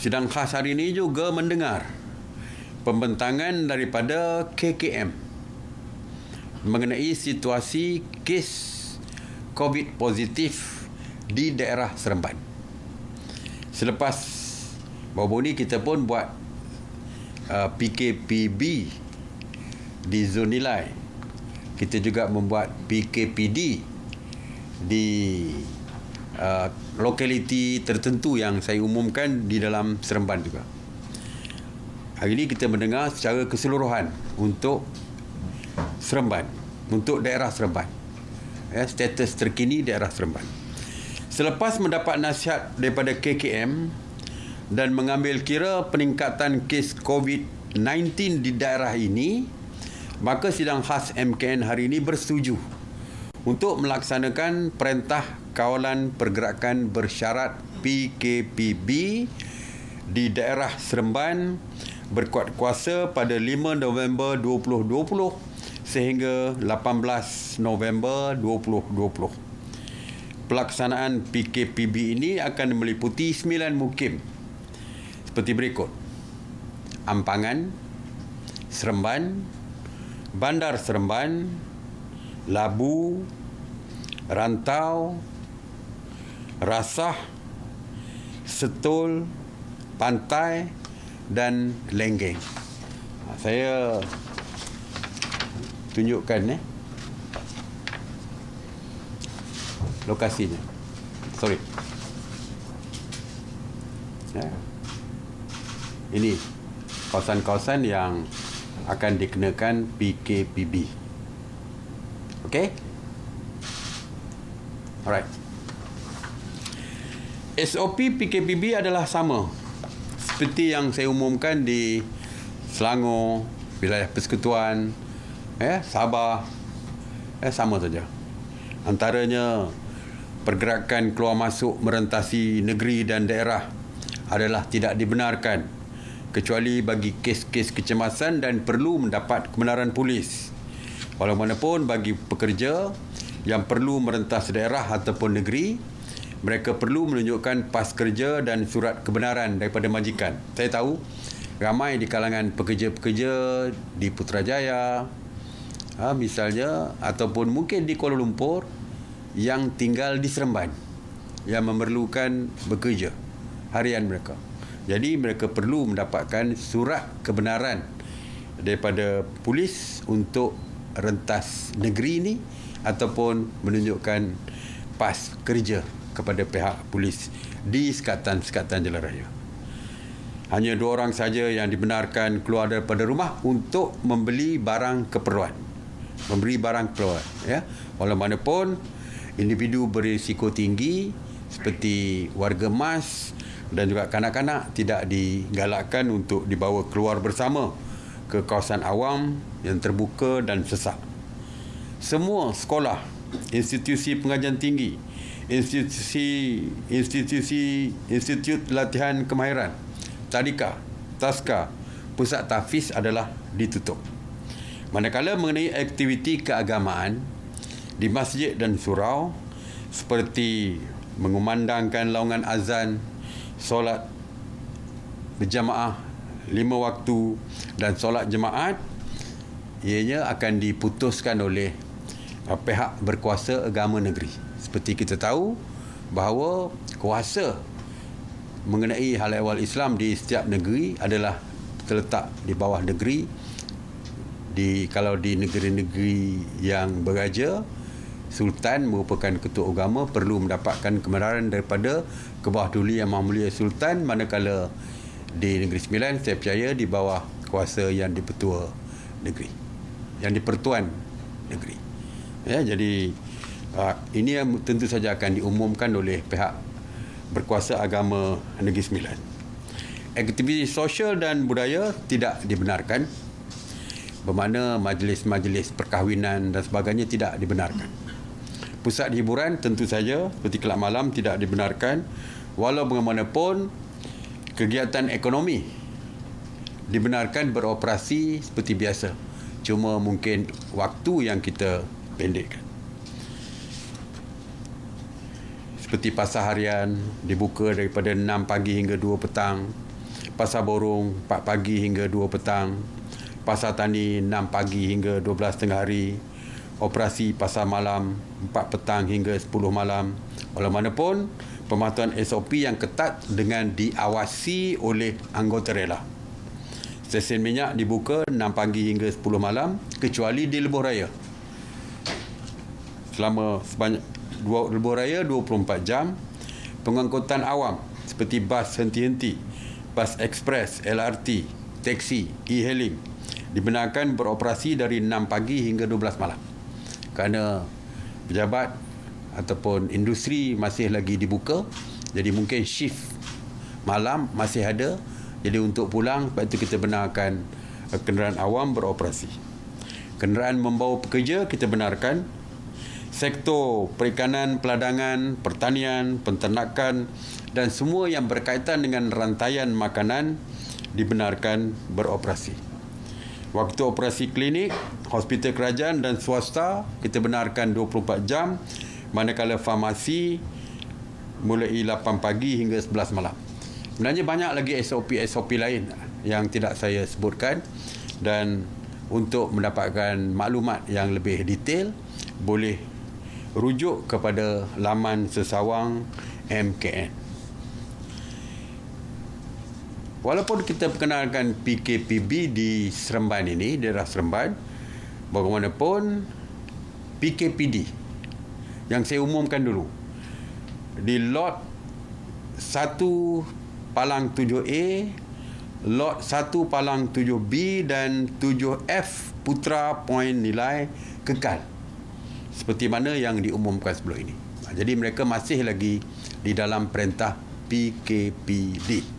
Sidang khas hari ini juga mendengar pembentangan daripada KKM mengenai situasi kes COVID positif di daerah Seremban. Selepas baru-baru ni kita pun buat PKPB di zon nilai. Kita juga membuat PKPD di lokaliti tertentu yang saya umumkan di dalam Seremban juga. Hari ini kita mendengar secara keseluruhan untuk Seremban, untuk daerah Seremban. Status terkini daerah Seremban. Selepas mendapat nasihat daripada KKM dan mengambil kira peningkatan kes COVID-19 di daerah ini, maka sidang khas MKN hari ini bersetuju untuk melaksanakan Perintah Kawalan Pergerakan Bersyarat PKPB di daerah Seremban berkuat kuasa pada 5 November 2020 sehingga 18 November 2020. Pelaksanaan PKPB ini akan meliputi 9 mukim seperti berikut: Ampangan, Seremban, Bandar Seremban, Labu, Rantau, Rasah, Setul, Pantai dan Lenggeng. Saya tunjukkan lokasinya. Sorry. Ini kawasan-kawasan yang akan dikenakan PKPB. Okey? Alright. SOP PKPB adalah sama seperti yang saya umumkan di Selangor, wilayah Persekutuan, Sabah, sama saja. Antaranya, pergerakan keluar masuk merentasi negeri dan daerah adalah tidak dibenarkan kecuali bagi kes-kes kecemasan dan perlu mendapat kebenaran polis. Walaupun bagi pekerja yang perlu merentas daerah ataupun negeri, mereka perlu menunjukkan pas kerja dan surat kebenaran daripada majikan. Saya tahu ramai di kalangan pekerja-pekerja di Putrajaya, misalnya, ataupun mungkin di Kuala Lumpur yang tinggal di Seremban yang memerlukan bekerja harian mereka. Jadi mereka perlu mendapatkan surat kebenaran daripada polis untuk rentas negeri ini ataupun menunjukkan pas kerja kepada pihak polis di sekatan-sekatan jalan raya. Hanya 2 orang saja yang dibenarkan keluar daripada rumah untuk membeli barang keperluan. Walaupun individu berisiko tinggi seperti warga emas dan juga kanak-kanak tidak digalakkan untuk dibawa keluar bersama ke kawasan awam yang terbuka dan sesak. Semua sekolah, institusi pengajian tinggi, institut latihan kemahiran, tadika, taska, pusat tahfiz adalah ditutup. Manakala mengenai aktiviti keagamaan di masjid dan surau seperti mengumandangkan laungan azan, solat berjamaah 5 waktu dan solat jemaat, ianya akan diputuskan oleh pihak berkuasa agama negeri. Seperti kita tahu bahawa kuasa mengenai hal ehwal Islam di setiap negeri adalah terletak di bawah negeri. Kalau di negeri-negeri yang beraja, Sultan merupakan ketua agama perlu mendapatkan kebenaran daripada Kebawah Duli Yang Maha Mulia Sultan, manakala di Negeri Sembilan saya percaya di bawah kuasa yang dipertua negeri, yang dipertuan negeri. Jadi ini yang tentu saja akan diumumkan oleh pihak berkuasa agama Negeri Sembilan. Aktiviti sosial dan budaya tidak dibenarkan, bermakna majlis-majlis perkahwinan dan sebagainya tidak dibenarkan. Pusat hiburan tentu saja seperti kelab malam tidak dibenarkan, walau bagaimanapun kegiatan ekonomi dibenarkan beroperasi seperti biasa, cuma mungkin waktu yang kita pendekkan. Seperti pasar harian dibuka daripada 6 pagi hingga 2 petang, Pasar Borong 4 pagi hingga 2 petang, Pasar Tani 6 pagi hingga 12 tengah hari, operasi pasar malam 4 petang hingga 10 malam. Walaupun pematuhan SOP yang ketat dengan diawasi oleh anggota rela. Stesen minyak dibuka 6 pagi hingga 10 malam kecuali di Lebuh Raya. Selama sebanyak Lebuh Raya 24 jam. Pengangkutan awam seperti bas henti-henti, bas ekspres, LRT, teksi, e-hailing dibenarkan beroperasi dari 6 pagi hingga 12 malam. Kerana pejabat ataupun industri masih lagi dibuka, jadi mungkin shift malam masih ada. Jadi untuk pulang, sebab itu kita benarkan kenderaan awam beroperasi. Kenderaan membawa pekerja kita benarkan. Sektor perikanan, peladangan, pertanian, penternakan dan semua yang berkaitan dengan rantaian makanan dibenarkan beroperasi. Waktu operasi klinik, hospital kerajaan dan swasta kita benarkan 24 jam, manakala farmasi mulai 8 pagi hingga 11 malam. Sebenarnya banyak lagi SOP lain yang tidak saya sebutkan, dan untuk mendapatkan maklumat yang lebih detail boleh rujuk kepada laman Sesawang MKN. Walaupun kita perkenalkan PKPB di Seremban ini, daerah Seremban, bagaimanapun PKPD yang saya umumkan dulu di lot 1 Palang 7A, lot 1 Palang 7B dan 7F Putra Point nilai kekal seperti mana yang diumumkan sebelum ini. Jadi mereka masih lagi di dalam perintah PKPD.